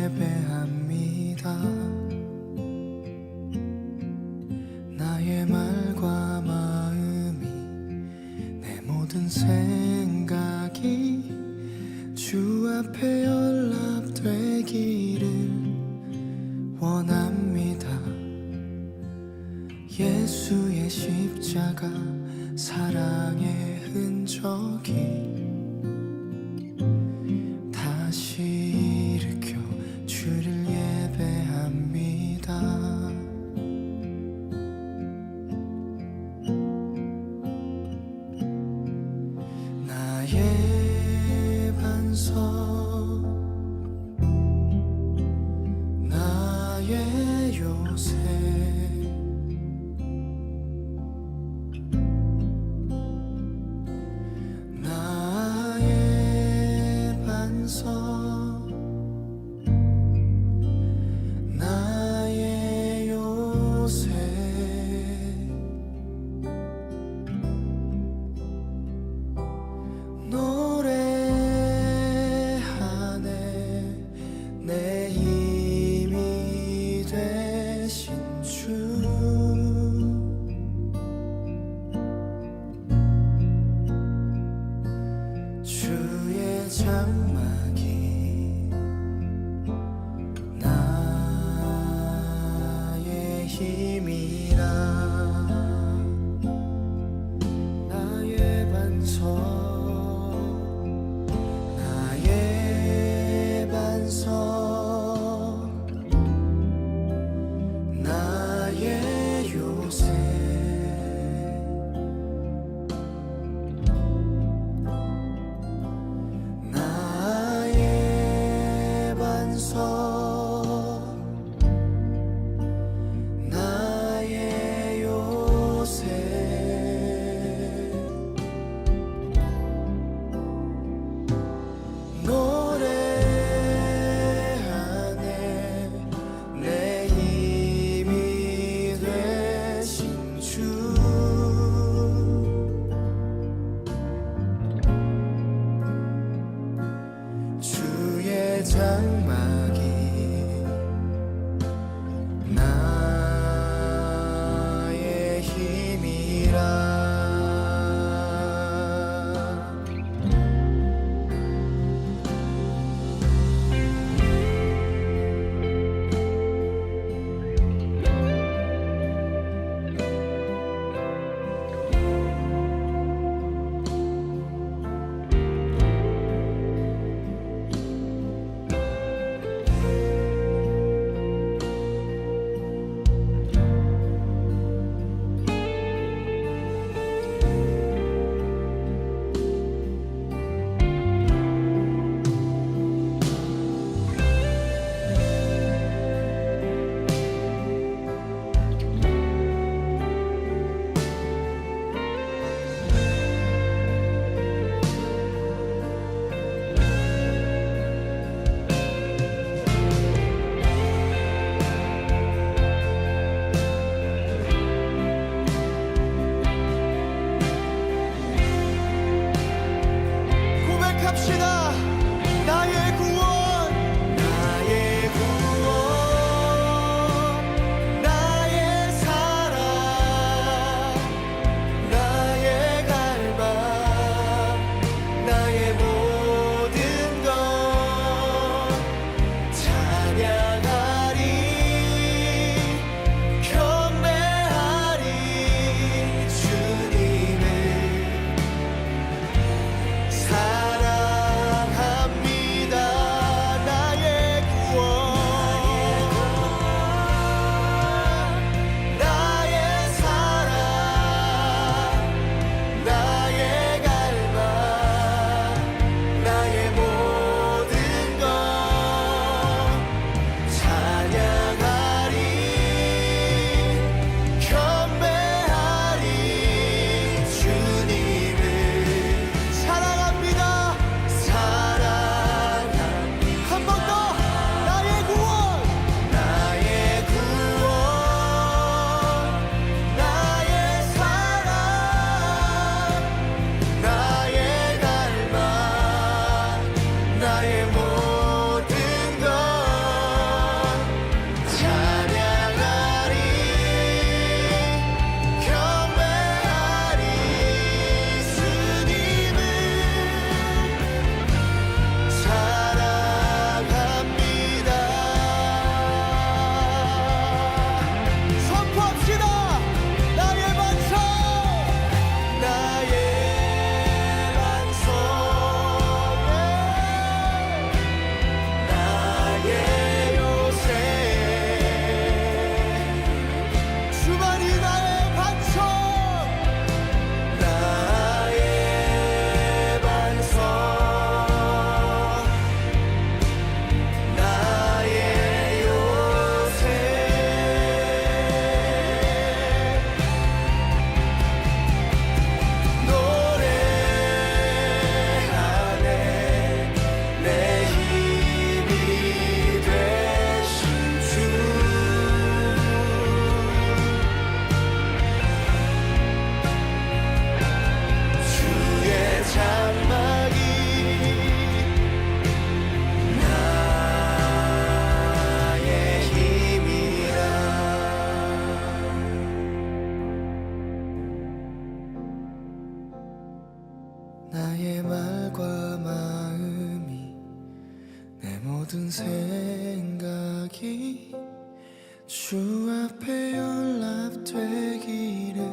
예배합니다. 나의 말과 마음이 내 모든 생각이 주 앞에 연락되기를 원합니다. 예수의 십자가 사랑의 흔적이 다시 일으켜 주를 예배합니다. 나의 반석, 나의 요새, 나의 반석, 나의 요새, 노래하네 내 힘이 되신 주. 주의 장막이 나의 힘이라. 나의 반석, 나의 반석, 나의 요새, 나의 반석, 나의 생각이 주 앞에 연락되기를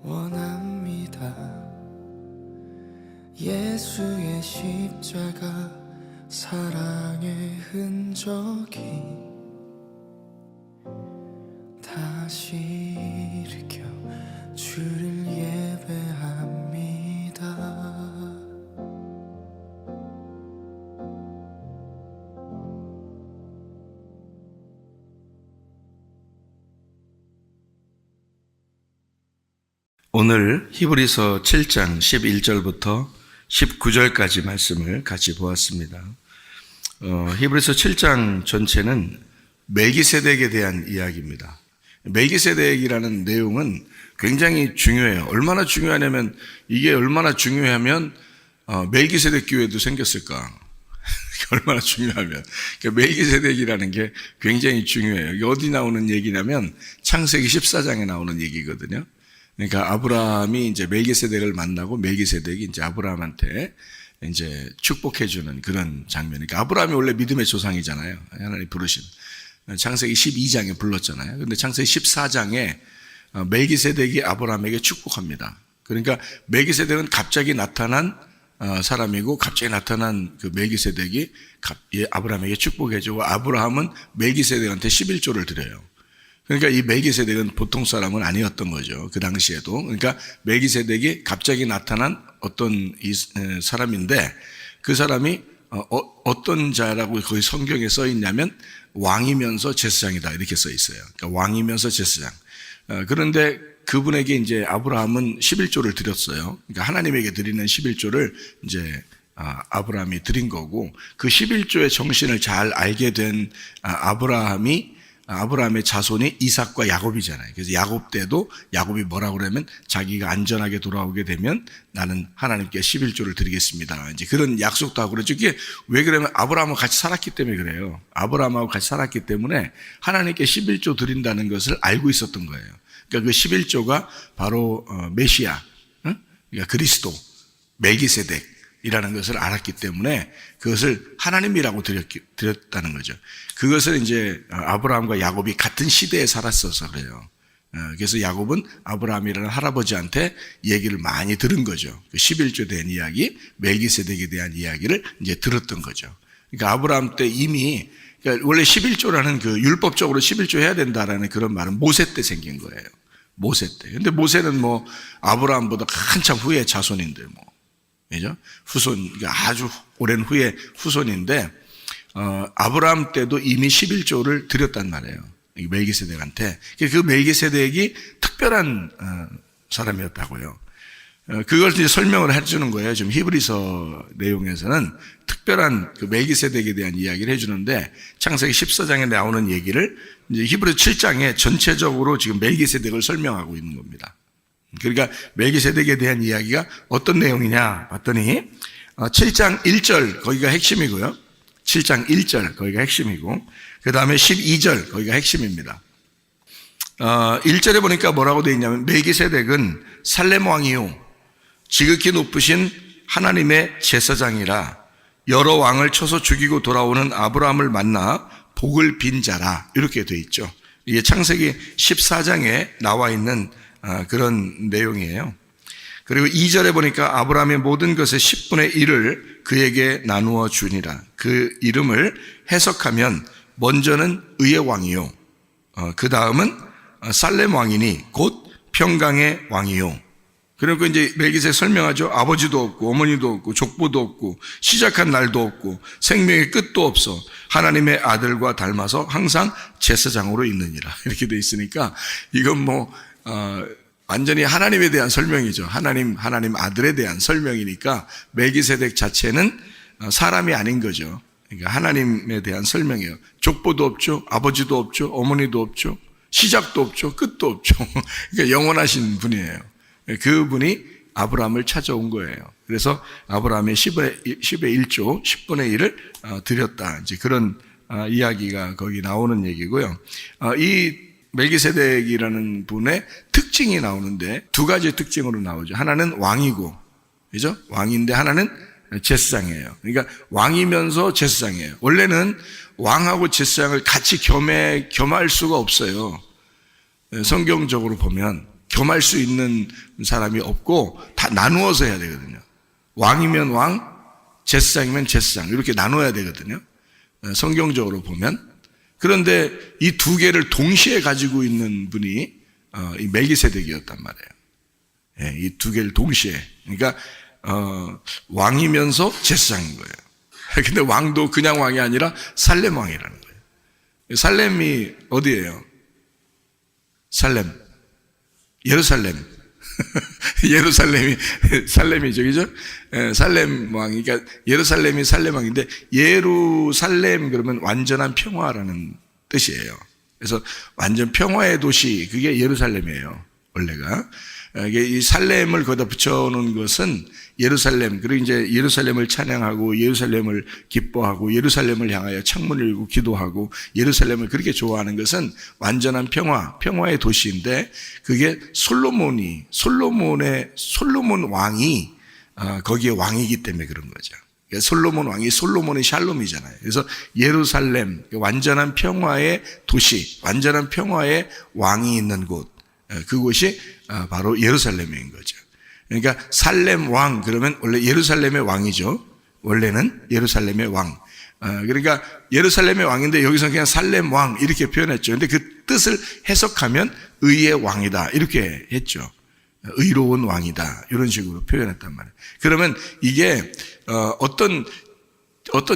원합니다. 예수의 십자가 사랑의 흔적이 다시 일으켜 주를 예배합니다. 오늘 히브리서 7장 11절부터 19절까지 말씀을 같이 보았습니다. 히브리서 7장 전체는 멜기세덱에 대한 이야기입니다. 멜기세덱이라는 내용은 굉장히 중요해요. 얼마나 중요하냐면, 이게 얼마나 중요하면 멜기세덱 교회도 생겼을까? 얼마나 중요하면. 그러니까 멜기세덱이라는 게 굉장히 중요해요. 이게 어디 나오는 얘기냐면 창세기 14장에 나오는 얘기거든요. 그러니까 아브라함이 이제 멜기세덱을 만나고 멜기세덱이 이제 아브라함한테 이제 축복해주는 그런 장면. 그러니까 아브라함이 원래 믿음의 조상이잖아요. 하나님 부르신. 창세기 12장에 불렀잖아요. 근데 창세기 14장에 멜기세덱이 아브라함에게 축복합니다. 그러니까 멜기세덱은 갑자기 나타난 사람이고, 갑자기 나타난 그 멜기세덱이 아브라함에게 축복해주고, 아브라함은 멜기세덱한테 11조를 드려요. 그러니까 이 멜기세덱은 보통 사람은 아니었던 거죠. 그 당시에도. 그러니까 멜기세덱이 갑자기 나타난 어떤 사람인데, 그 사람이 어떤 자라고 거기 성경에 써 있냐면 왕이면서 제사장이다 이렇게 써 있어요. 그러니까 왕이면서 제사장. 그런데 그분에게 이제 아브라함은 11조를 드렸어요. 그러니까 하나님에게 드리는 11조를 이제 아브라함이 드린 거고, 그 11조의 정신을 잘 알게 된 아브라함의 자손이 이삭과 야곱이잖아요. 그래서 야곱 때도 야곱이 뭐라고 그러면 자기가 안전하게 돌아오게 되면 나는 하나님께 11조를 드리겠습니다. 이제 그런 약속도 하고 그러죠. 이게 왜 그러면 아브라함하고 같이 살았기 때문에 그래요. 아브라함하고 같이 살았기 때문에 하나님께 11조 드린다는 것을 알고 있었던 거예요. 그러니까 그 11조가 바로 메시아, 그러니까 그리스도, 멜기세덱이라는 것을 알았기 때문에 그것을 하나님이라고 드렸다는 거죠. 그것을 이제 아브라함과 야곱이 같은 시대에 살았어서 그래요. 그래서 야곱은 아브라함이라는 할아버지한테 얘기를 많이 들은 거죠. 그 11조에 대한 이야기, 멜기세덱에 대한 이야기를 이제 들었던 거죠. 그러니까 아브라함 때 이미, 그러니까 원래 11조라는 그 율법적으로 11조 해야 된다라는 그런 말은 모세 때 생긴 거예요. 모세 때. 근데 모세는 뭐 아브라함보다 한참 후에 자손인데 뭐. 그죠? 후손, 아주 오랜 후에 후손인데, 아브라함 때도 이미 11조를 드렸단 말이에요. 멜기세덱한테. 그 멜기세덱이 특별한 사람이었다고요. 그걸 이제 설명을 해주는 거예요. 지금 히브리서 내용에서는 특별한 그 멜기세덱에 대한 이야기를 해주는데, 창세기 14장에 나오는 얘기를 이제 히브리 7장에 전체적으로 지금 멜기세덱을 설명하고 있는 겁니다. 그러니까 멜기세덱에 대한 이야기가 어떤 내용이냐 봤더니 7장 1절 거기가 핵심이고요. 7장 1절 거기가 핵심이고, 그 다음에 12절 거기가 핵심입니다. 1절에 보니까 뭐라고 되어 있냐면, 멜기세덱은 살렘 왕이요 지극히 높으신 하나님의 제사장이라 여러 왕을 쳐서 죽이고 돌아오는 아브라함을 만나 복을 빈 자라, 이렇게 되어 있죠. 이게 창세기 14장에 나와 있는 그런 내용이에요. 그리고 2절에 보니까 아브라함의 모든 것의 10분의 1을 그에게 나누어 주니라. 그 이름을 해석하면 먼저는 의의 왕이요, 그 다음은 살렘 왕이니 곧 평강의 왕이요. 그리고 이제 멜기세덱 설명하죠. 아버지도 없고 어머니도 없고 족보도 없고 시작한 날도 없고 생명의 끝도 없어 하나님의 아들과 닮아서 항상 제사장으로 있느니라, 이렇게 돼 있으니까 이건 뭐 완전히 하나님에 대한 설명이죠. 하나님 아들에 대한 설명이니까 멜기세덱 자체는 사람이 아닌 거죠. 그러니까 하나님에 대한 설명이에요. 족보도 없죠, 아버지도 없죠, 어머니도 없죠, 시작도 없죠, 끝도 없죠. 그러니까 영원하신 분이에요. 그분이 아브라함을 찾아온 거예요. 그래서 아브라함의 10의 1조, 10분의 1을 드렸다. 이제 그런 이야기가 거기 나오는 얘기고요. 이 멜기세덱이라는 분의 특징이 나오는데 두 가지 특징으로 나오죠. 하나는 왕이고, 그죠? 왕인데 하나는 제사장이에요. 그러니까 왕이면서 제사장이에요. 원래는 왕하고 제사장을 같이 겸할 수가 없어요. 성경적으로 보면 겸할 수 있는 사람이 없고 다 나누어서 해야 되거든요. 왕이면 왕, 제사장이면 제사장 이렇게 나눠야 되거든요. 성경적으로 보면. 그런데 이 두 개를 동시에 가지고 있는 분이 이 멜기세덱이었단 말이에요. 이 두 개를 동시에. 그러니까 왕이면서 제사장인 거예요. 근데 왕도 그냥 왕이 아니라 살렘 왕이라는 거예요. 살렘이 어디예요? 살렘. 예루살렘. 살렘이죠, 그죠? 살렘 왕이, 그러니까 예루살렘이 살렘 왕인데, 예루살렘 그러면 완전한 평화라는 뜻이에요. 그래서 완전 평화의 도시, 그게 예루살렘이에요, 원래가. 이 살렘을 거기다 붙여놓은 것은 예루살렘, 그리고 이제 예루살렘을 찬양하고 예루살렘을 기뻐하고 예루살렘을 향하여 창문을 열고 기도하고 예루살렘을 그렇게 좋아하는 것은 완전한 평화의 도시인데 그게 솔로몬 왕이 거기에 왕이기 때문에 그런 거죠. 솔로몬 왕이 솔로몬의 샬롬이잖아요. 그래서 예루살렘, 완전한 평화의 도시, 완전한 평화의 왕이 있는 곳, 그곳이 바로 예루살렘인 거죠. 그러니까 살렘 왕 그러면 원래 예루살렘의 왕이죠. 원래는 예루살렘의 왕. 그러니까 예루살렘의 왕인데 여기서 그냥 살렘 왕 이렇게 표현했죠. 근데 그 뜻을 해석하면 의의 왕이다 이렇게 했죠. 의로운 왕이다 이런 식으로 표현했단 말이에요. 그러면 이게 어떤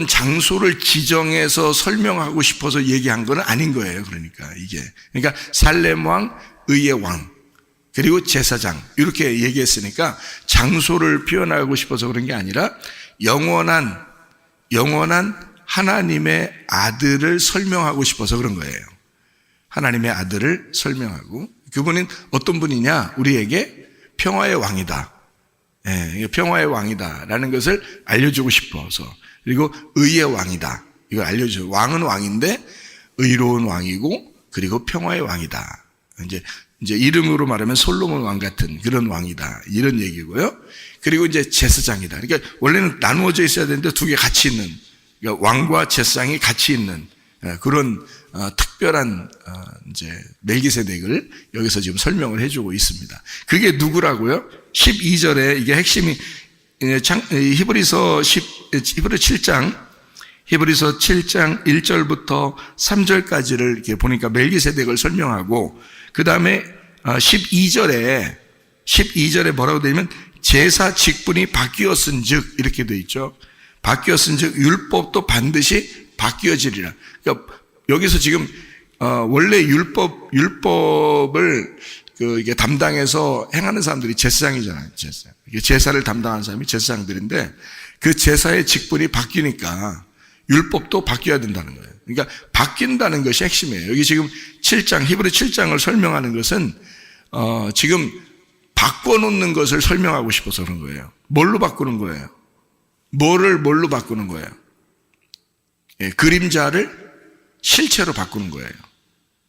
장소를 지정해서 설명하고 싶어서 얘기한 건 아닌 거예요. 그러니까 살렘 왕, 의의 왕, 그리고 제사장 이렇게 얘기했으니까 장소를 표현하고 싶어서 그런 게 아니라 영원한 하나님의 아들을 설명하고 싶어서 그런 거예요. 하나님의 아들을 설명하고 그분은 어떤 분이냐? 우리에게 평화의 왕이다. 평화의 왕이다라는 것을 알려주고 싶어서 그리고 의의 왕이다. 이걸 알려줘요. 왕은 왕인데 의로운 왕이고 그리고 평화의 왕이다. 이제 이름으로 말하면 솔로몬 왕 같은 그런 왕이다. 이런 얘기고요. 그리고 이제 제사장이다. 그러니까 원래는 나누어져 있어야 되는데 두 개 같이 있는, 그러니까 왕과 제사장이 같이 있는 그런 특별한 이제 멜기세덱을 여기서 지금 설명을 해주고 있습니다. 그게 누구라고요? 12절에 이게 핵심이 히브리서 7장 1절부터 3절까지를 이렇게 보니까 멜기세덱을 설명하고 그 다음에 12절에 뭐라고 되어 있냐면 제사 직분이 바뀌었은즉 이렇게 되어 있죠. 바뀌었은즉 율법도 반드시 바뀌어지리라. 그러니까 여기서 지금 원래 율법을 이게 담당해서 행하는 사람들이 제사장이잖아요. 제사를 담당하는 사람이 제사장들인데 그 제사의 직분이 바뀌니까 율법도 바뀌어야 된다는 거예요. 그러니까 바뀐다는 것이 핵심이에요. 여기 지금 7장, 히브리 7장을 설명하는 것은 지금 바꿔놓는 것을 설명하고 싶어서 그런 거예요. 뭘로 바꾸는 거예요? 뭘로 바꾸는 거예요? 그림자를 실체로 바꾸는 거예요.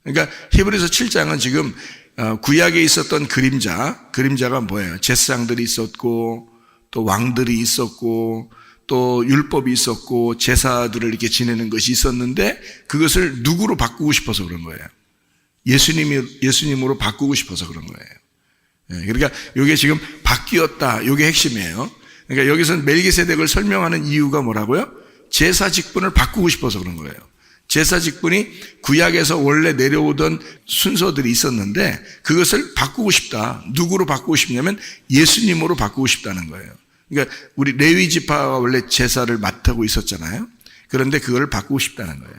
그러니까 히브리서 7장은 지금 구약에 있었던 그림자가 뭐예요? 제사장들이 있었고 또 왕들이 있었고 또 율법이 있었고 제사들을 이렇게 지내는 것이 있었는데 그것을 누구로 바꾸고 싶어서 그런 거예요. 예수님으로 바꾸고 싶어서 그런 거예요. 그러니까 이게 지금 바뀌었다. 이게 핵심이에요. 그러니까 여기서는 멜기세덱을 설명하는 이유가 뭐라고요? 제사 직분을 바꾸고 싶어서 그런 거예요. 제사 직분이 구약에서 원래 내려오던 순서들이 있었는데 그것을 바꾸고 싶다. 누구로 바꾸고 싶냐면 예수님으로 바꾸고 싶다는 거예요. 그러니까 우리 레위 지파가 원래 제사를 맡고 있었잖아요. 그런데 그걸 바꾸고 싶다는 거예요.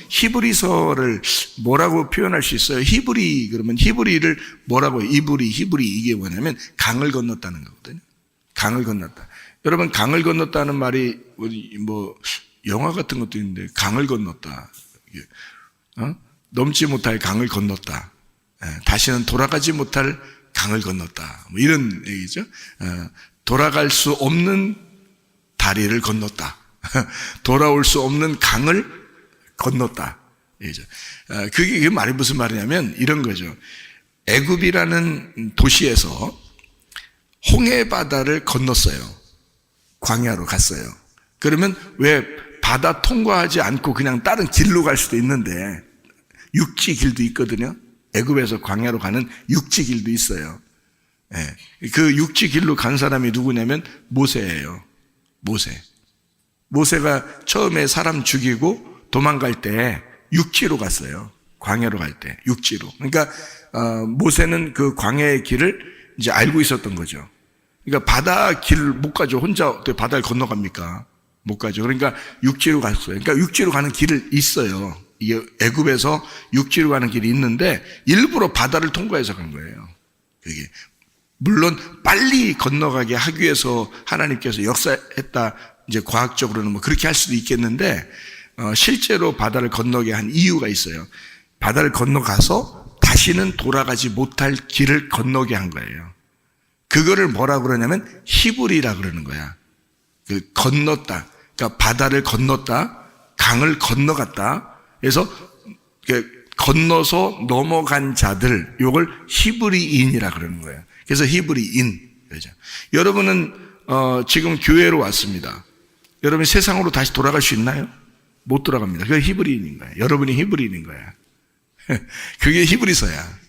히브리서를 뭐라고 표현할 수 있어요? 그러면 히브리를 뭐라고 해요? 히브리 이게 뭐냐면 강을 건넜다는 거거든요. 강을 건넜다. 여러분 강을 건넜다는 말이 뭐 영화 같은 것도 있는데 강을 건넜다. 넘지 못할 강을 건넜다. 다시는 돌아가지 못할 강을 건넜다. 뭐 이런 얘기죠. 돌아갈 수 없는 다리를 건넜다. 돌아올 수 없는 강을 건넜다. 그게 말이 무슨 말이냐면 이런 거죠. 애굽이라는 도시에서 홍해 바다를 건넜어요. 광야로 갔어요. 그러면 왜 바다 통과하지 않고 그냥 다른 길로 갈 수도 있는데 육지 길도 있거든요. 애굽에서 광야로 가는 육지 길도 있어요. 예. 그 육지 길로 간 사람이 누구냐면 모세예요. 모세가 처음에 사람 죽이고 도망갈 때 육지로 갔어요. 광야로 갈 때 육지로. 그러니까 모세는 그 광야의 길을 이제 알고 있었던 거죠. 그러니까 바다 길을 못 가죠. 혼자 어떻게 바다를 건너갑니까? 못 가죠. 그러니까 육지로 갔어요. 그러니까 육지로 가는 길을 있어요. 이게 애굽에서 육지로 가는 길이 있는데 일부러 바다를 통과해서 간 거예요. 그게 물론 빨리 건너가게 하기 위해서 하나님께서 역사했다. 이제 과학적으로는 뭐 그렇게 할 수도 있겠는데 실제로 바다를 건너게 한 이유가 있어요. 바다를 건너가서 다시는 돌아가지 못할 길을 건너게 한 거예요. 그거를 뭐라 그러냐면 히브리라 그러는 거야. 그 건넜다. 그러니까 바다를 건넜다. 강을 건너갔다. 그래서 건너서 넘어간 자들, 요걸 히브리인이라 그러는 거예요. 그래서 히브리인. 그렇죠. 여러분은 지금 교회로 왔습니다. 여러분이 세상으로 다시 돌아갈 수 있나요? 못 돌아갑니다. 그게 히브리인인 거예요. 여러분이 히브리인인 거야. 그게 히브리서야.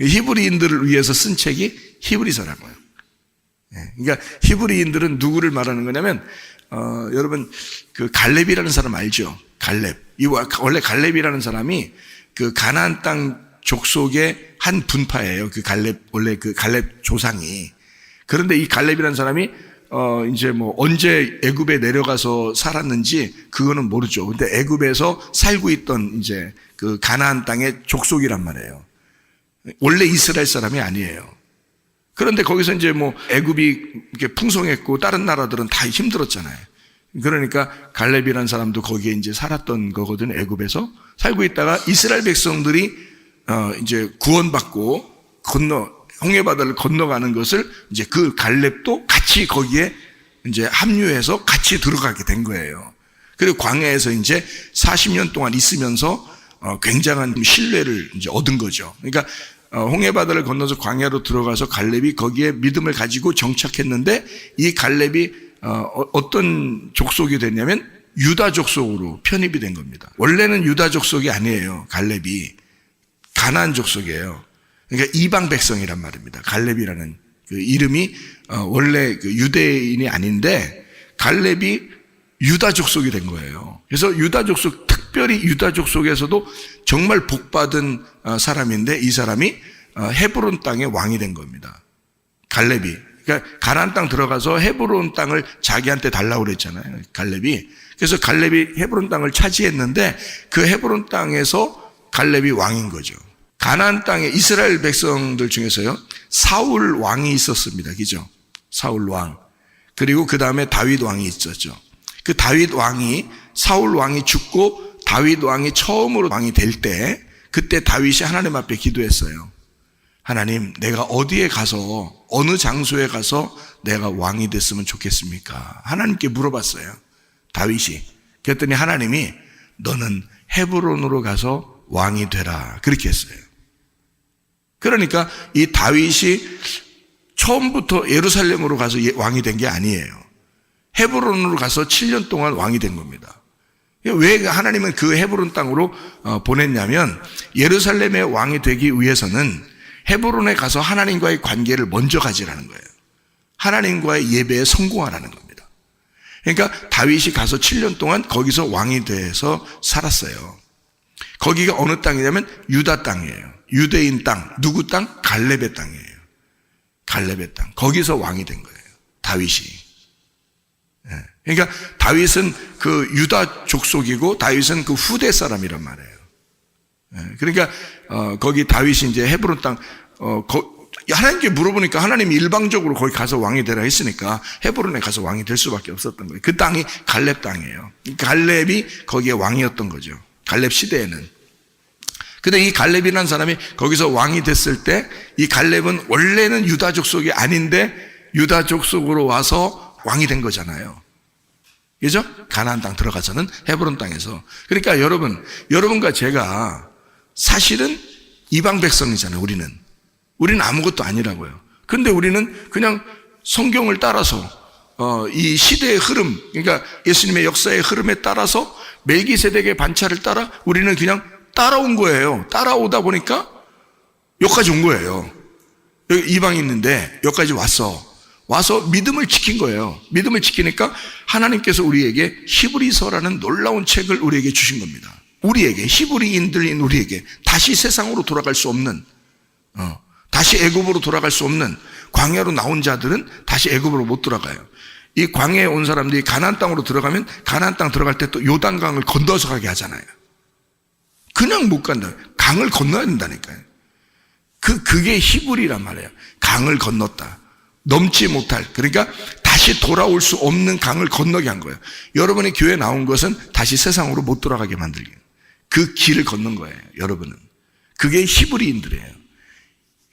히브리인들을 위해서 쓴 책이 히브리서라고요. 그러니까 히브리인들은 누구를 말하는 거냐면 여러분 그 갈렙이라는 사람 알죠? 갈렙. 원래 갈렙이라는 사람이 그 가나안 땅 족속의 한 분파예요. 그 갈렙, 원래 그 갈렙 조상이. 그런데 이 갈렙이라는 사람이 이제 뭐 언제 애굽에 내려가서 살았는지 그거는 모르죠. 근데 애굽에서 살고 있던 이제 그 가나안 땅의 족속이란 말이에요. 원래 이스라엘 사람이 아니에요. 그런데 거기서 이제 뭐 애굽이 이렇게 풍성했고 다른 나라들은 다 힘들었잖아요. 그러니까 갈렙이라는 사람도 거기에 이제 살았던 거거든요. 애굽에서 살고 있다가 이스라엘 백성들이 이제 구원받고 홍해바다를 건너가는 것을 이제 그 갈렙도 같이 거기에 이제 합류해서 같이 들어가게 된 거예요. 그리고 광야에서 이제 40년 동안 있으면서 굉장한 신뢰를 이제 얻은 거죠. 그러니까 홍해바다를 건너서 광야로 들어가서 갈렙이 거기에 믿음을 가지고 정착했는데 이 갈렙이 어떤 족속이 됐냐면 유다 족속으로 편입이 된 겁니다. 원래는 유다 족속이 아니에요. 갈렙이 가나안 족속이에요. 그러니까 이방 백성이란 말입니다. 갈렙이라는 그 이름이 원래 그 유대인이 아닌데 갈렙이 유다 족속이 된 거예요. 그래서 유다 족속, 특별히 유다 족속에서도 정말 복받은 사람인데 이 사람이 헤브론 땅의 왕이 된 겁니다. 갈렙이. 그러니까 가나안 땅 들어가서 헤브론 땅을 자기한테 달라고 그랬잖아요. 갈렙이. 그래서 갈렙이 헤브론 땅을 차지했는데 그 헤브론 땅에서 갈렙이 왕인 거죠. 가나안 땅에 이스라엘 백성들 중에서요, 사울 왕이 있었습니다. 그죠? 사울 왕. 그리고 그 다음에 다윗 왕이 있었죠. 그 다윗 왕이, 사울 왕이 죽고 다윗 왕이 처음으로 왕이 될 때, 그때 다윗이 하나님 앞에 기도했어요. 하나님, 내가 어디에 가서, 어느 장소에 가서 내가 왕이 됐으면 좋겠습니까? 하나님께 물어봤어요. 다윗이. 그랬더니 하나님이 너는 헤브론으로 가서 왕이 되라. 그렇게 했어요. 그러니까 이 다윗이 처음부터 예루살렘으로 가서 왕이 된 게 아니에요. 헤브론으로 가서 7년 동안 왕이 된 겁니다. 왜 하나님은 그 헤브론 땅으로 보냈냐면 예루살렘의 왕이 되기 위해서는 헤브론에 가서 하나님과의 관계를 먼저 가지라는 거예요. 하나님과의 예배에 성공하라는 겁니다. 그러니까 다윗이 가서 7년 동안 거기서 왕이 돼서 살았어요. 거기가 어느 땅이냐면 유다 땅이에요. 유대인 땅. 누구 땅? 갈렙의 땅이에요. 갈렙의 땅. 거기서 왕이 된 거예요. 다윗이. 그러니까 다윗은 그 유다 족속이고 다윗은 그 후대 사람이란 말이에요. 그러니까 거기 다윗이 이제 헤브론 땅 하나님께 물어보니까 하나님이 일방적으로 거기 가서 왕이 되라 했으니까 헤브론에 가서 왕이 될 수밖에 없었던 거예요. 그 땅이 갈렙 땅이에요. 갈렙이 거기에 왕이었던 거죠. 갈렙 시대에는. 근데 이 갈렙이라는 사람이 거기서 왕이 됐을 때 이 갈렙은 원래는 유다 족속이 아닌데 유다 족속으로 와서 왕이 된 거잖아요. 그죠? 가나안 땅 들어가서는 헤브론 땅에서. 그러니까 여러분과 제가 사실은 이방 백성이잖아요. 우리는 아무것도 아니라고요. 근데 우리는 그냥 성경을 따라서 이 시대의 흐름, 그러니까 예수님의 역사의 흐름에 따라서 멜기세덱의 반차를 따라 우리는 그냥 따라온 거예요. 따라오다 보니까 여기까지 온 거예요. 여기 이방이 있는데 여기까지 와서 믿음을 지킨 거예요. 믿음을 지키니까 하나님께서 우리에게 히브리서라는 놀라운 책을 우리에게 주신 겁니다. 우리에게, 히브리인들인 우리에게 다시 세상으로 돌아갈 수 없는, 다시 애굽으로 돌아갈 수 없는, 광야로 나온 자들은 다시 애굽으로 못 돌아가요. 이 광야에 온 사람들이 가나안 땅으로 들어가면 가나안 땅 들어갈 때 또 요단강을 건너서 가게 하잖아요. 그냥 못 간다. 강을 건너야 된다니까요. 그게 히브리란 말이에요. 강을 건넜다. 넘지 못할, 그러니까 다시 돌아올 수 없는 강을 건너게 한 거예요. 여러분이 교회에 나온 것은 다시 세상으로 못 돌아가게 만들기. 그 길을 걷는 거예요, 여러분은. 그게 히브리인들이에요.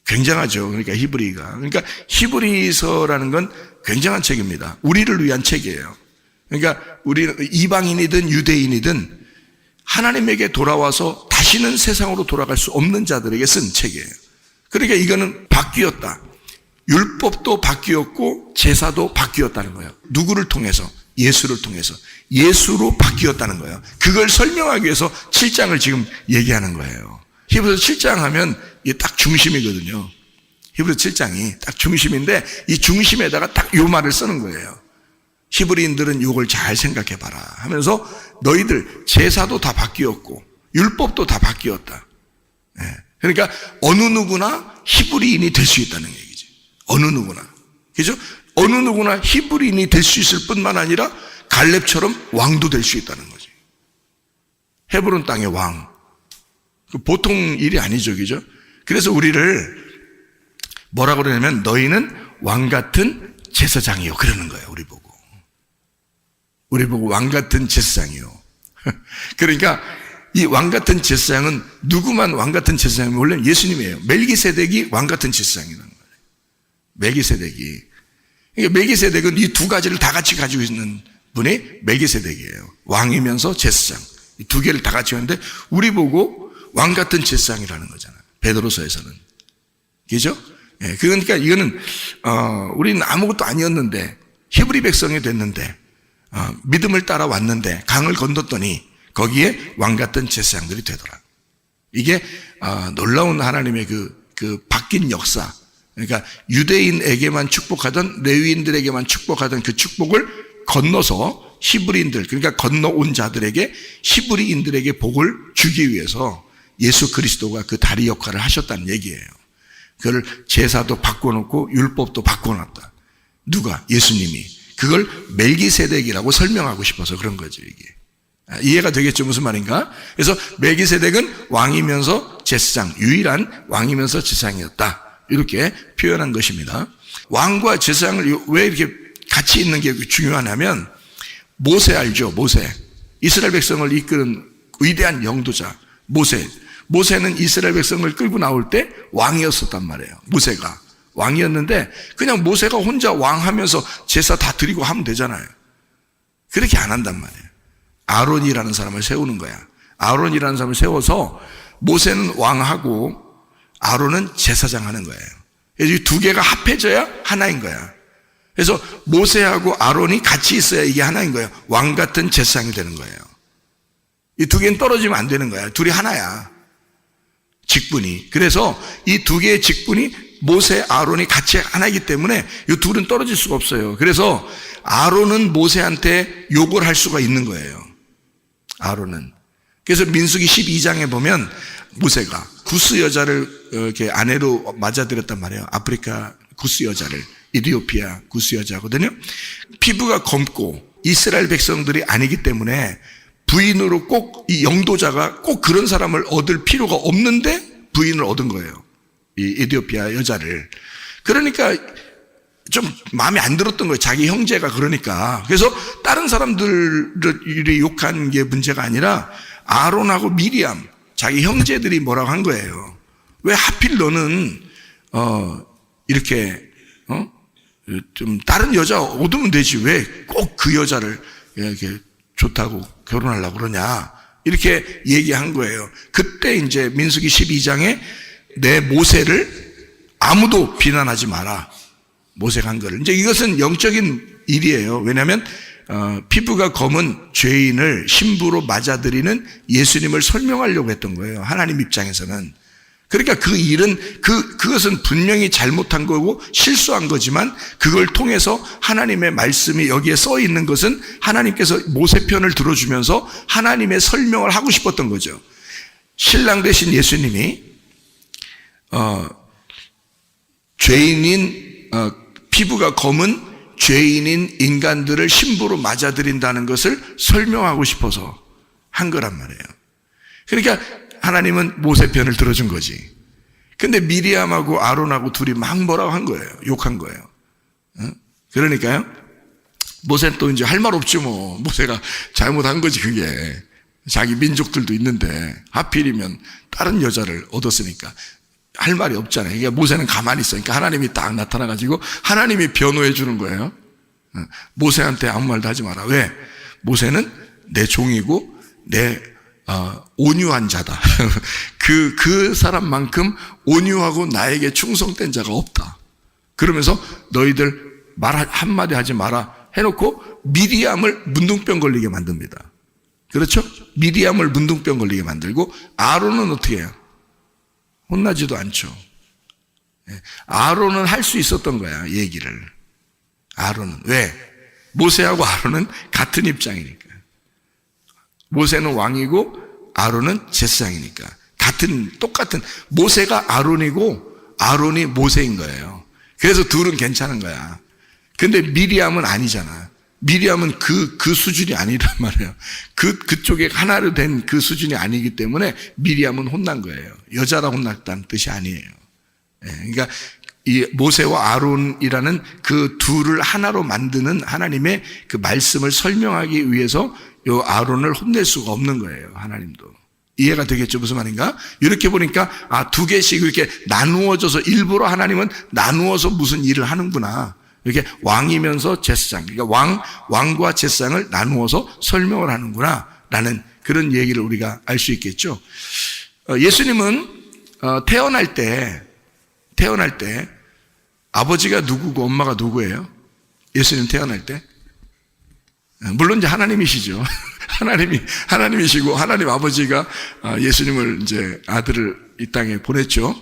굉장하죠. 그러니까 히브리가. 그러니까 히브리서라는 건 굉장한 책입니다. 우리를 위한 책이에요. 그러니까 우리는 이방인이든 유대인이든 하나님에게 돌아와서 다시는 세상으로 돌아갈 수 없는 자들에게 쓴 책이에요. 그러니까 이거는 바뀌었다. 율법도 바뀌었고 제사도 바뀌었다는 거예요. 누구를 통해서? 예수를 통해서. 예수로 바뀌었다는 거예요. 그걸 설명하기 위해서 7장을 지금 얘기하는 거예요. 히브리서 7장 하면 이게 딱 중심이거든요. 히브리서 7장이 딱 중심인데 이 중심에다가 딱 요 말을 쓰는 거예요. 히브리인들은 이걸 잘 생각해 봐라 하면서 너희들 제사도 다 바뀌었고 율법도 다 바뀌었다. 그러니까 어느 누구나 히브리인이 될 수 있다는 얘기지. 어느 누구나. 그죠? 어느 누구나 히브리인이 될 수 있을 뿐만 아니라 갈렙처럼 왕도 될 수 있다는 거지. 헤브론 땅의 왕. 보통 일이 아니죠. 그죠? 그래서 우리를 뭐라고 그러냐면 너희는 왕 같은 제사장이요. 그러는 거예요. 우리 보고 왕 같은 제사장이요. 그러니까 이 왕 같은 제사장은 누구만 왕 같은 제사장이면 원래 예수님이에요. 멜기세덱이 왕 같은 제사장이라는 거예요. 멜기세덱이. 그러니까 멜기세덱은 이 두 가지를 다 같이 가지고 있는 분이 멜기세덱이에요. 왕이면서 제사장. 이 두 개를 다 같이 하는데 우리 보고 왕 같은 제사장이라는 거잖아요. 베드로서에서는. 그죠? 예, 그러니까 이거는 우리는 아무것도 아니었는데 히브리 백성이 됐는데 믿음을 따라 왔는데 강을 건넜더니 거기에 왕 같은 제사장들이 되더라. 이게 놀라운 하나님의 그 바뀐 역사. 그러니까 유대인에게만 축복하던 레위인들에게만 축복하던 그 축복을 건너서 히브리인들, 그러니까 건너온 자들에게 히브리인들에게 복을 주기 위해서 예수 그리스도가 그 다리 역할을 하셨다는 얘기예요. 그걸 제사도 바꿔놓고 율법도 바꿔놨다. 누가? 예수님이. 그걸 멜기세덱이라고 설명하고 싶어서 그런 거죠, 이게. 이해가 되겠죠? 무슨 말인가? 그래서 멜기세덱은 왕이면서 제사장, 유일한 왕이면서 제사장이었다. 이렇게 표현한 것입니다. 왕과 제사장을 왜 이렇게 같이 있는 게 중요하냐면 모세 알죠? 모세. 이스라엘 백성을 이끄는 위대한 영도자 모세. 모세는 이스라엘 백성을 끌고 나올 때 왕이었었단 말이에요. 모세가 왕이었는데 그냥 모세가 혼자 왕하면서 제사 다 드리고 하면 되잖아요. 그렇게 안 한단 말이에요. 아론이라는 사람을 세우는 거야. 아론이라는 사람을 세워서 모세는 왕하고 아론은 제사장 하는 거예요. 그래서 이 두 개가 합해져야 하나인 거야. 그래서 모세하고 아론이 같이 있어야 이게 하나인 거예요. 왕 같은 제사장이 되는 거예요. 이 두 개는 떨어지면 안 되는 거야. 둘이 하나야. 직분이. 그래서 이 두 개의 직분이 모세, 아론이 같이 하나이기 때문에 이 둘은 떨어질 수가 없어요. 그래서 아론은 모세한테 욕을 할 수가 있는 거예요. 아론은. 그래서 민수기 12장에 보면 모세가 구스 여자를 이렇게 아내로 맞아들였단 말이에요. 아프리카 구스 여자를. 이디오피아 구스 여자거든요. 피부가 검고 이스라엘 백성들이 아니기 때문에 부인으로 꼭 이 영도자가 꼭 그런 사람을 얻을 필요가 없는데 부인을 얻은 거예요. 이 에티오피아 여자를. 그러니까 좀 마음에 안 들었던 거예요. 자기 형제가 그러니까. 그래서 다른 사람들이 욕한 게 문제가 아니라 아론하고 미리암, 자기 형제들이 뭐라고 한 거예요. 왜 하필 너는 이렇게 좀 다른 여자 얻으면 되지 왜 꼭 그 여자를 이렇게 좋다고 결혼하려고 그러냐 이렇게 얘기한 거예요. 그때 이제 민수기 12장에 내 모세를 아무도 비난하지 마라. 모세가 한 거를. 이제 이것은 영적인 일이에요. 왜냐하면 피부가 검은 죄인을 신부로 맞아들이는 예수님을 설명하려고 했던 거예요. 하나님 입장에서는. 그러니까 그 일은 그것은 분명히 잘못한 거고 실수한 거지만 그걸 통해서 하나님의 말씀이 여기에 써 있는 것은 하나님께서 모세 편을 들어주면서 하나님의 설명을 하고 싶었던 거죠. 신랑 되신 예수님이 죄인인 피부가 검은 죄인인 인간들을 신부로 맞아들인다는 것을 설명하고 싶어서 한 거란 말이에요. 그러니까 하나님은 모세 편을 들어준 거지. 근데 미리암하고 아론하고 둘이 막 뭐라고 한 거예요. 욕한 거예요. 그러니까요. 모세는 또 이제 할 말 없지 뭐. 모세가 잘못한 거지 그게. 자기 민족들도 있는데 하필이면 다른 여자를 얻었으니까 할 말이 없잖아요. 그러니까 모세는 가만히 있으니까 하나님이 딱 나타나가지고 하나님이 변호해 주는 거예요. 모세한테 아무 말도 하지 마라. 왜? 모세는 내 종이고 내 온유한 자다. 그 사람만큼 온유하고 나에게 충성된 자가 없다. 그러면서 너희들 말 한마디 하지 마라 해놓고 미리암을 문둥병 걸리게 만듭니다. 그렇죠? 미리암을 문둥병 걸리게 만들고 아론은 어떻게 해요? 혼나지도 않죠. 아론은 할 수 있었던 거야, 얘기를. 아론은. 왜? 모세하고 아론은 같은 입장이니까. 모세는 왕이고 아론은 제사장이니까. 똑같은. 모세가 아론이고 아론이 모세인 거예요. 그래서 둘은 괜찮은 거야. 근데 미리암은 아니잖아. 미리암은 그 수준이 아니란 말이에요. 그쪽에 하나로 된 그 수준이 아니기 때문에 미리암은 혼난 거예요. 여자라 혼났다는 뜻이 아니에요. 그러니까 이 모세와 아론이라는 그 둘을 하나로 만드는 하나님의 그 말씀을 설명하기 위해서 요 아론을 혼낼 수가 없는 거예요. 하나님도. 이해가 되겠죠? 무슨 말인가? 이렇게 보니까 두 개씩 이렇게 나누어져서 일부러 하나님은 나누어서 무슨 일을 하는구나. 이렇게 왕이면서 제사장, 그러니까 왕과 제사장을 나누어서 설명을 하는구나 라는 그런 얘기를 우리가 알 수 있겠죠. 예수님은 태어날 때 아버지가 누구고 엄마가 누구예요? 예수님 태어날 때? 물론 이제 하나님이시죠. 하나님이시고 하나님 아버지가 예수님을 이제 아들을 이 땅에 보냈죠.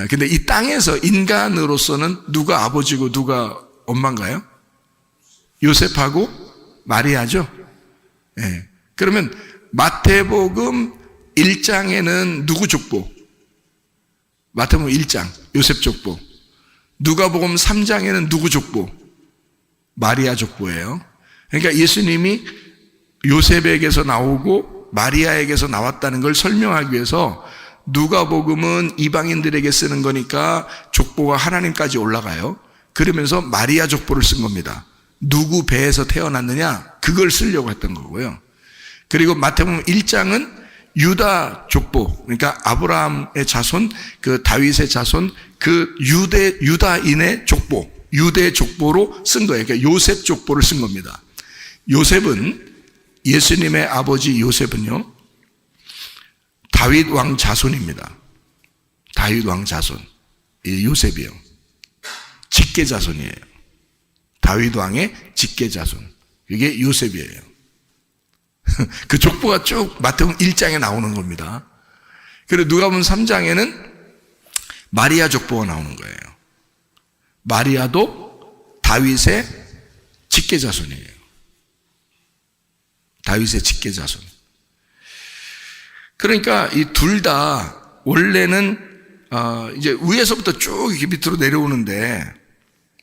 근데 이 땅에서 인간으로서는 누가 아버지고 누가 엄마인가요? 요셉하고 마리아죠. 그러면 마태복음 1장에는 누구 족보? 마태복음 1장 요셉 족보. 누가복음 3장에는 누구 족보? 마리아 족보예요. 그러니까 예수님이 요셉에게서 나오고 마리아에게서 나왔다는 걸 설명하기 위해서 누가복음은 이방인들에게 쓰는 거니까 족보가 하나님까지 올라가요. 그러면서 마리아 족보를 쓴 겁니다. 누구 배에서 태어났느냐? 그걸 쓰려고 했던 거고요. 그리고 마태복음 1장은 유다 족보, 그러니까 아브라함의 자손, 그 다윗의 자손, 그 유다인의 족보, 유대 족보로 쓴 거예요. 그러니까 요셉 족보를 쓴 겁니다. 요셉은, 예수님의 아버지 요셉은요, 다윗 왕 자손입니다. 다윗 왕 자손. 이 요셉이요. 직계 자손이에요. 다윗 왕의 직계 자손. 이게 요셉이에요. 그 족보가 쭉 마태복음 1장에 나오는 겁니다. 그리고 누가복음 3장에는 마리아 족보가 나오는 거예요. 마리아도 다윗의 직계 자손이에요. 다윗의 직계 자손. 그러니까 이 둘 다 원래는 이제 위에서부터 쭉 이렇게 밑으로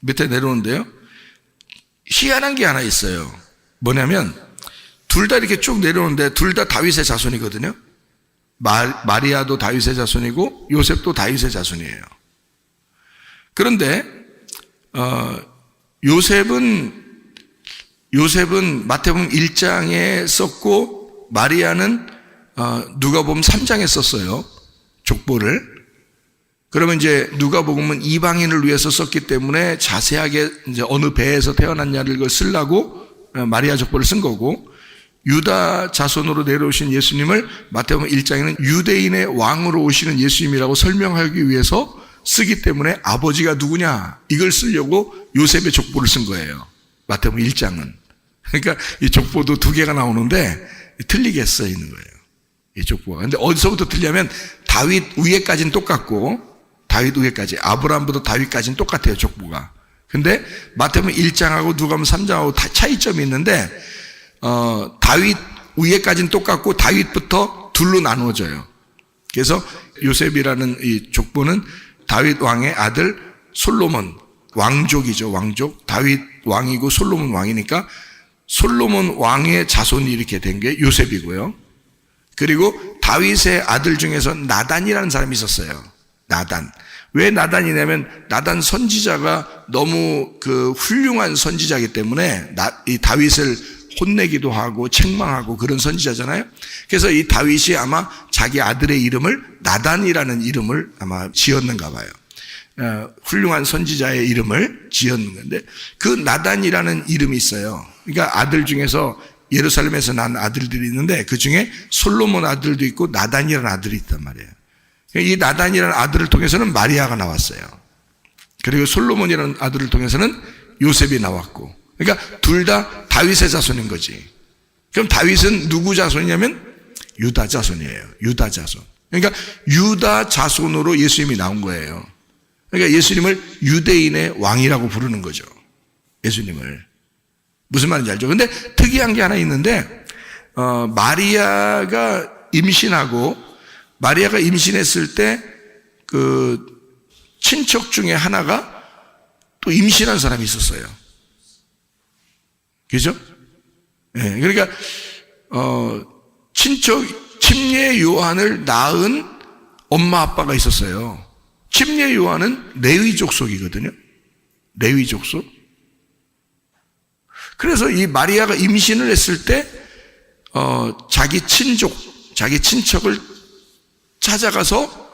밑에 내려오는데요. 희한한 게 하나 있어요. 뭐냐면 둘 다 이렇게 쭉 내려오는데 둘 다 다윗의 자손이거든요. 마리아도 다윗의 자손이고 요셉도 다윗의 자손이에요. 그런데 요셉은 마태복음 1장에 썼고 마리아는 누가복음 3장에 썼어요. 족보를. 그러면 이제 누가복음은 이방인을 위해서 썼기 때문에 자세하게 이제 어느 배에서 태어났냐를 그걸 쓰려고 마리아 족보를 쓴 거고, 유다 자손으로 내려오신 예수님을 마태복음 1장에는 유대인의 왕으로 오시는 예수님이라고 설명하기 위해서 쓰기 때문에 아버지가 누구냐 이걸 쓰려고 요셉의 족보를 쓴 거예요. 마태복음 1장은. 그러니까 이 족보도 두 개가 나오는데 틀리게 써 있는 거예요. 이 족보가. 근데 어디서부터 틀리냐면 다윗 위에까지는 똑같고, 다윗 위에까지, 아브라함부터 다윗까지는 똑같아요, 족보가. 근데 마태복음 1장하고 누가복음 3장하고 다 차이점이 있는데, 다윗 위에까지는 똑같고 다윗부터 둘로 나누어져요. 그래서 요셉이라는 이 족보는 다윗 왕의 아들 솔로몬, 왕족이죠, 왕족. 다윗 왕이고 솔로몬 왕이니까 솔로몬 왕의 자손이 이렇게 된 게 요셉이고요. 그리고 다윗의 아들 중에서 나단이라는 사람이 있었어요. 나단. 왜 나단이냐면 나단 선지자가 너무 그 훌륭한 선지자이기 때문에 이 다윗을 혼내기도 하고 책망하고 그런 선지자잖아요. 그래서 이 다윗이 아마 자기 아들의 이름을 나단이라는 이름을 아마 지었는가 봐요. 훌륭한 선지자의 이름을 지었는 건데, 그 나단이라는 이름이 있어요. 그러니까 아들 중에서 예루살렘에서 난 아들들이 있는데 그 중에 솔로몬 아들도 있고 나단이라는 아들이 있단 말이에요. 이 나단이라는 아들을 통해서는 마리아가 나왔어요. 그리고 솔로몬이라는 아들을 통해서는 요셉이 나왔고, 그러니까 둘 다 다윗의 자손인 거지. 그럼 다윗은 누구 자손이냐면 유다 자손이에요. 유다 자손. 그러니까 유다 자손으로 예수님이 나온 거예요. 그러니까 예수님을 유대인의 왕이라고 부르는 거죠. 예수님을. 무슨 말인지 알죠? 근데 특이한 게 하나 있는데, 마리아가 임신했을 때 그 친척 중에 하나가 또 임신한 사람이 있었어요. 그죠? 네, 그러니까 침례 요한을 낳은 엄마 아빠가 있었어요. 침례 요한은 레위 족속이거든요. 레위 족속. 그래서 이 마리아가 임신을 했을 때 자기 친척을 찾아가서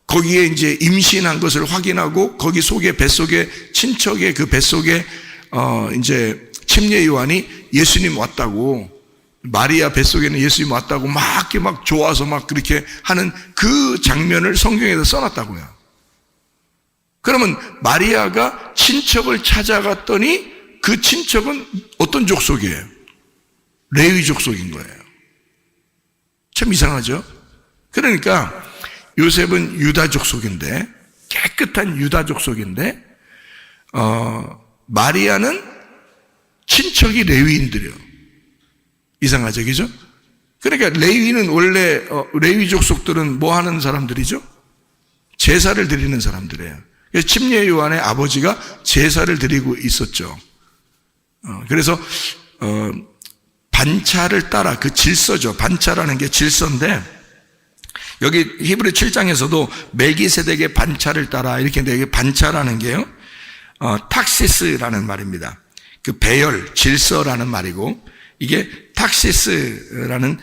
거기에 이제 임신한 것을 확인하고, 거기 속에 뱃속에 친척의 그 뱃속에 이제 침례 요한이 예수님 왔다고, 마리아 뱃속에는 예수님 왔다고 막 좋아서 막 그렇게 하는 그 장면을 성경에다 써놨다고요. 그러면 마리아가 친척을 찾아갔더니 그 친척은 어떤 족속이에요? 레위 족속인 거예요. 참 이상하죠? 그러니까 요셉은 유다 족속인데, 깨끗한 유다 족속인데, 마리아는 친척이 레위인들이요. 이상하죠, 그죠? 그러니까 레위는 원래 레위 족속들은 뭐 하는 사람들이죠? 제사를 드리는 사람들이에요. 그래서 침례 요한의 아버지가 제사를 드리고 있었죠. 그래서 반차를 따라, 그 질서죠. 반차라는 게 질서인데, 여기 히브리 7장에서도 멜기세덱의 반차를 따라 이렇게 했는데, 여기 반차라는 게요, 탁시스라는 말입니다. 그 배열, 질서라는 말이고, 이게 탁시스라는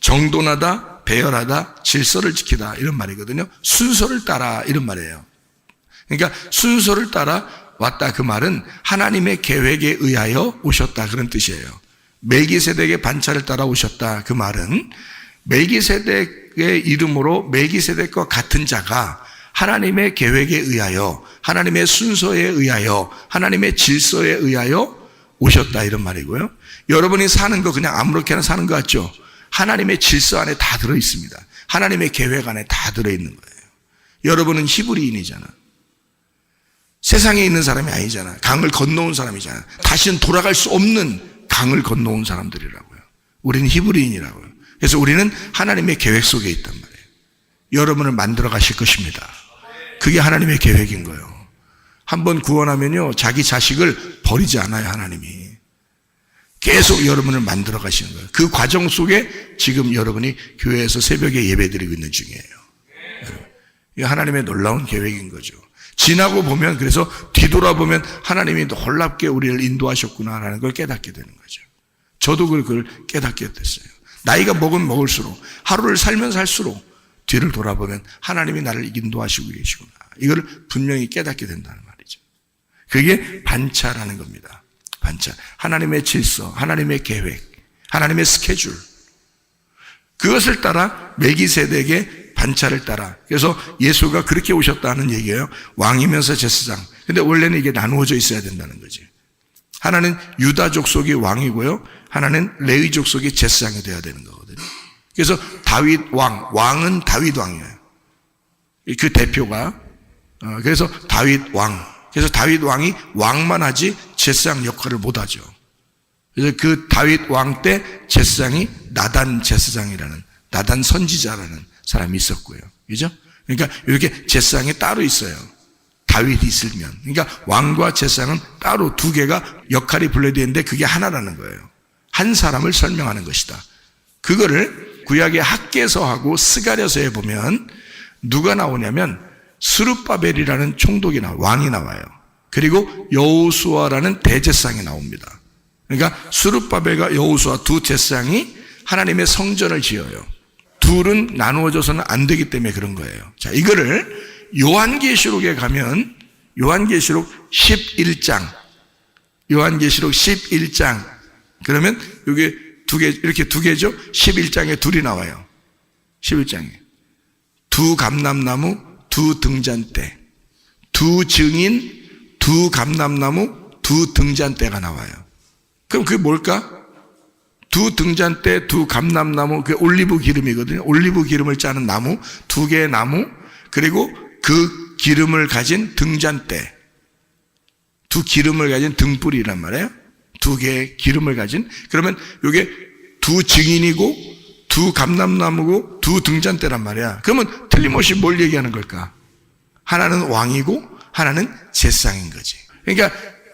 정돈하다, 배열하다, 질서를 지키다 이런 말이거든요. 순서를 따라 이런 말이에요. 그러니까 순서를 따라 왔다, 그 말은 하나님의 계획에 의하여 오셨다, 그런 뜻이에요. 멜기세덱의 반차를 따라 오셨다, 그 말은 멜기세덱의 이름으로 멜기세덱과 같은 자가 하나님의 계획에 의하여, 하나님의 순서에 의하여, 하나님의 질서에 의하여 오셨다, 이런 말이고요. 여러분이 사는 거 그냥 아무렇게나 사는 것 같죠? 하나님의 질서 안에 다 들어있습니다. 하나님의 계획 안에 다 들어있는 거예요. 여러분은 히브리인이잖아. 세상에 있는 사람이 아니잖아. 강을 건너온 사람이잖아. 다시는 돌아갈 수 없는 강을 건너온 사람들이라고요. 우리는 히브리인이라고요. 그래서 우리는 하나님의 계획 속에 있단 말이에요. 여러분을 만들어 가실 것입니다. 그게 하나님의 계획인 거예요. 한번 구원하면요, 자기 자식을 버리지 않아요, 하나님이. 계속 여러분을 만들어 가시는 거예요. 그 과정 속에 지금 여러분이 교회에서 새벽에 예배 드리고 있는 중이에요. 이게 하나님의 놀라운 계획인 거죠. 지나고 보면, 그래서 뒤돌아보면 하나님이 놀랍게 우리를 인도하셨구나라는 걸 깨닫게 되는 거죠. 저도 그걸 깨닫게 됐어요. 나이가 먹을수록, 하루를 살면 살수록 뒤를 돌아보면 하나님이 나를 인도하시고 계시구나, 이걸 분명히 깨닫게 된다는 말이죠. 그게 반차라는 겁니다. 반차. 하나님의 질서, 하나님의 계획, 하나님의 스케줄, 그것을 따라 멜기세덱의 반차를 따라. 그래서 예수가 그렇게 오셨다는 얘기예요. 왕이면서 제사장. 근데 원래는 이게 나누어져 있어야 된다는 거지. 하나는 유다 족속이 왕이고요. 하나는 레위 족속이 제사장이 되어야 되는 거거든요. 그래서 다윗 왕은 다윗 왕이에요. 그 대표가. 그래서 다윗 왕. 그래서 다윗 왕이 왕만 하지 제사장 역할을 못 하죠. 그래서 그 다윗 왕 때 제사장이 나단 제사장이라는, 나단 선지자라는 사람이 있었고요. 그죠? 그러니까 이렇게 제사장이 따로 있어요. 다윗이 있으면. 그러니까 왕과 제사장은 따로 두 개가 역할이 분리되어 있는데 그게 하나라는 거예요. 한 사람을 설명하는 것이다. 그거를 구약의 학개서하고 스가랴서에 보면 누가 나오냐면 스룹바벨이라는 총독이 왕이 나와요. 그리고 여호수아라는 대제사장이 나옵니다. 그러니까 스룹바벨과 여호수아 두 제사장이 하나님의 성전을 지어요. 둘은 나누어져서는 안 되기 때문에 그런 거예요. 자, 이거를 요한계시록에 가면 요한계시록 11장 그러면 여기 두 개, 이렇게 두 개죠? 11장에 둘이 나와요. 11장에 두 감람나무, 두 등잔대, 두 증인, 두 감람나무, 두 등잔대가 나와요. 그럼 그게 뭘까? 두 등잔대, 두 감람나무, 그게 올리브 기름이거든요. 올리브 기름을 짜는 나무, 두 개의 나무, 그리고 그 기름을 가진 등잔대, 두 기름을 가진 등불이란 말이에요. 두 개의 기름을 가진. 그러면 이게 두 증인이고 두 감람나무고 두 등잔대란 말이야. 그러면 틀림없이 뭘 얘기하는 걸까? 하나는 왕이고 하나는 제사장인 거지. 그러니까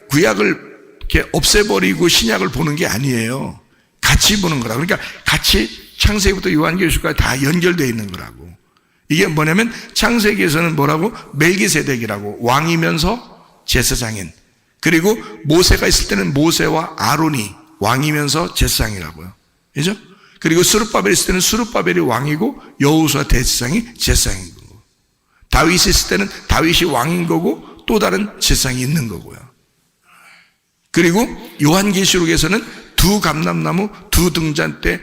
구약을 이렇게 없애버리고 신약을 보는 게 아니에요. 같이 보는 거라고. 그러니까 같이 창세기부터 요한계시록까지 다 연결되어 있는 거라고. 이게 뭐냐면 창세기에서는 뭐라고? 멜기세덱이라고, 왕이면서 제사장인. 그리고 모세가 있을 때는 모세와 아론이 왕이면서 제사장이라고요. 그죠? 그리고 스룹바벨이 있을 때는 스룹바벨이 왕이고 여호수아 대제사장이 제사장인 거고, 다윗이 있을 때는 다윗이 왕인 거고 또 다른 제사장이 있는 거고요. 그리고 요한계시록에서는 두 감람나무, 두 등잔대,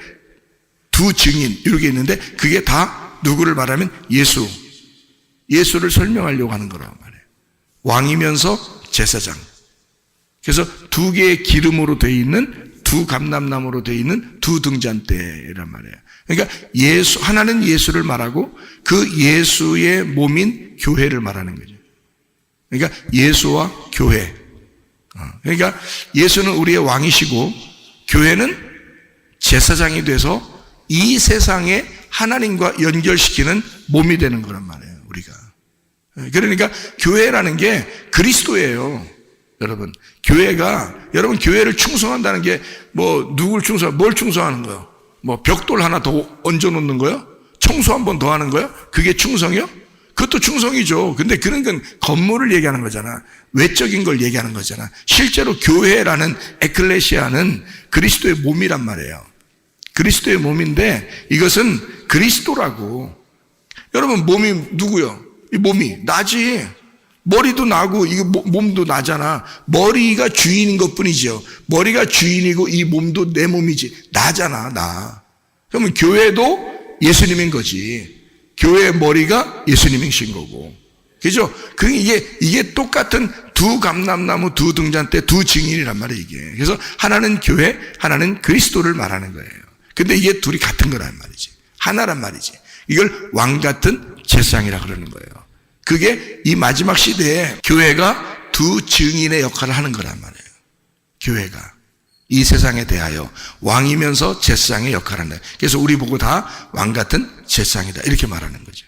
두 증인 이렇게 있는데 그게 다 누구를 말하면 예수를 설명하려고 하는 거란 말이에요. 왕이면서 제사장. 그래서 두 개의 기름으로 되어 있는, 두 감람나무로 되어 있는 두 등잔대란 말이에요. 그러니까 하나는 예수를 말하고 그 예수의 몸인 교회를 말하는 거죠. 그러니까 예수와 교회. 그러니까 예수는 우리의 왕이시고 교회는 제사장이 돼서 이 세상에 하나님과 연결시키는 몸이 되는 거란 말이에요, 우리가. 그러니까 교회라는 게 그리스도예요. 여러분, 여러분 교회를 충성한다는 게 뭘 충성하는 거예요? 벽돌 하나 더 얹어 놓는 거예요? 청소 한 번 더 하는 거예요? 그게 충성이요? 그것도 충성이죠. 근데 그런 건 건물을 얘기하는 거잖아. 외적인 걸 얘기하는 거잖아. 실제로 교회라는 에클레시아는 그리스도의 몸이란 말이에요. 그리스도의 몸인데 이것은 그리스도라고. 여러분, 몸이 누구요? 이 몸이 나지. 머리도 나고 이 몸도 나잖아. 머리가 주인인 것뿐이죠. 머리가 주인이고 이 몸도 내 몸이지. 나잖아, 나. 그러면 교회도 예수님인 거지. 교회의 머리가 예수님이신 거고. 그죠? 이게 똑같은 두 감람나무, 두 등잔대, 두 증인이란 말이에요, 이게. 그래서 하나는 교회, 하나는 그리스도를 말하는 거예요. 근데 이게 둘이 같은 거란 말이지. 하나란 말이지. 이걸 왕 같은 제사장이라 그러는 거예요. 그게 이 마지막 시대에 교회가 두 증인의 역할을 하는 거란 말이에요. 교회가 이 세상에 대하여 왕이면서 제사장의 역할을 한다. 그래서 우리 보고 다 왕 같은 제사장이다 이렇게 말하는 거죠.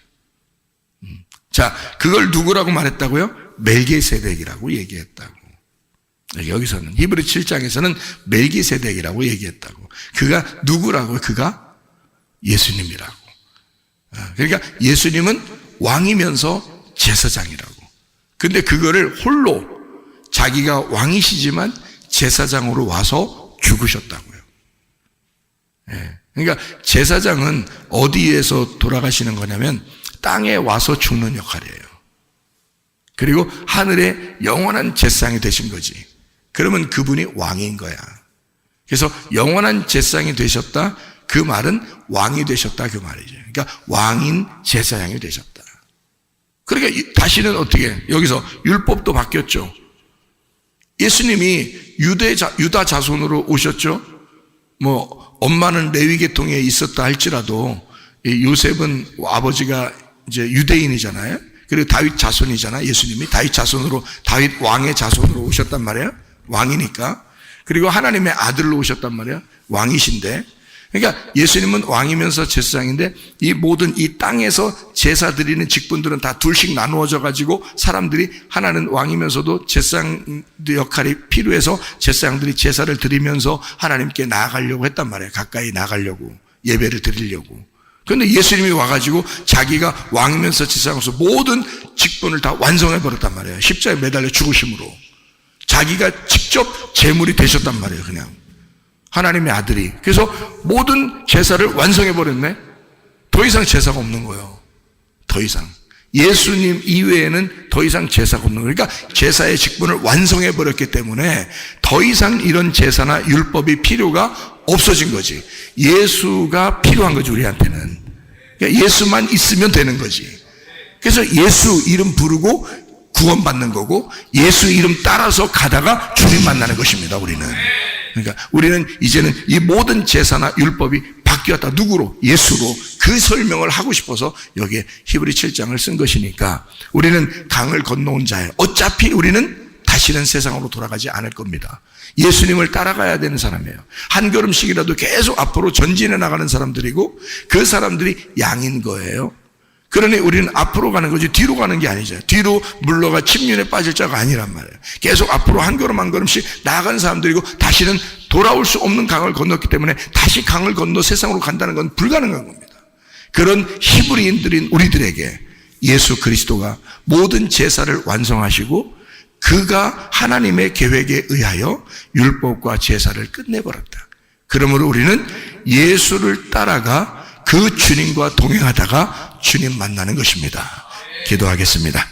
자, 그걸 누구라고 말했다고요? 멜기세덱이라고 얘기했다고. 여기서는 히브리 7장에서는 멜기세덱이라고 얘기했다고. 그가 누구라고요? 그가 예수님이라고. 그러니까 예수님은 왕이면서 제사장이라고. 근데 그거를 홀로 자기가 왕이시지만 제사장으로 와서 죽으셨다고요. 그러니까 제사장은 어디에서 돌아가시는 거냐면 땅에 와서 죽는 역할이에요. 그리고 하늘에 영원한 제사장이 되신 거지. 그러면 그분이 왕인 거야. 그래서 영원한 제사장이 되셨다. 그 말은 왕이 되셨다 그 말이죠. 그러니까 왕인 제사장이 되셨다. 그러니까 다시는 어떻게, 여기서 율법도 바뀌었죠. 예수님이 유다 자손으로 오셨죠. 뭐 엄마는 레위 계통에 있었다 할지라도 이 요셉은 아버지가 이제 유대인이잖아요. 그리고 다윗 자손이잖아요. 예수님이 다윗 자손으로, 다윗 왕의 자손으로 오셨단 말이에요. 왕이니까. 그리고 하나님의 아들로 오셨단 말이에요. 왕이신데. 그러니까 예수님은 왕이면서 제사장인데 이 모든 이 땅에서 제사 드리는 직분들은 다 둘씩 나누어져 가지고 사람들이, 하나는 왕이면서도 제사장 역할이 필요해서 제사장들이 제사를 드리면서 하나님께 나아가려고 했단 말이에요. 가까이 나아가려고, 예배를 드리려고. 그런데 예수님이 와가지고 자기가 왕이면서 제사장으로서 모든 직분을 다 완성해 버렸단 말이에요. 십자가에 매달려 죽으심으로 자기가 직접 제물이 되셨단 말이에요. 그냥 하나님의 아들이. 그래서 모든 제사를 완성해 버렸네. 더 이상 제사가 없는 거예요. 더 이상 예수님 이외에는 더 이상 제사가 없는 거예요. 그러니까 제사의 직분을 완성해 버렸기 때문에 더 이상 이런 제사나 율법이 필요가 없어진 거지. 예수가 필요한 거지, 우리한테는. 그러니까 예수만 있으면 되는 거지. 그래서 예수 이름 부르고 구원받는 거고, 예수 이름 따라서 가다가 주님 만나는 것입니다, 우리는. 그러니까 우리는 이제는 이 모든 제사나 율법이 바뀌었다. 누구로? 예수로. 그 설명을 하고 싶어서 여기에 히브리 7장을 쓴 것이니까 우리는 강을 건너온 자예요. 어차피 우리는 다시는 세상으로 돌아가지 않을 겁니다. 예수님을 따라가야 되는 사람이에요. 한 걸음씩이라도 계속 앞으로 전진해 나가는 사람들이고 그 사람들이 양인 거예요. 그러니 우리는 앞으로 가는 거지 뒤로 가는 게 아니죠. 뒤로 물러가 침륜에 빠질 자가 아니란 말이에요. 계속 앞으로 한 걸음 한 걸음씩 나아가는 사람들이고 다시는 돌아올 수 없는 강을 건넜기 때문에 다시 강을 건너 세상으로 간다는 건 불가능한 겁니다. 그런 히브리인들인 우리들에게 예수 그리스도가 모든 제사를 완성하시고 그가 하나님의 계획에 의하여 율법과 제사를 끝내버렸다. 그러므로 우리는 예수를 따라가 그 주님과 동행하다가 주님 만나는 것입니다. 기도하겠습니다.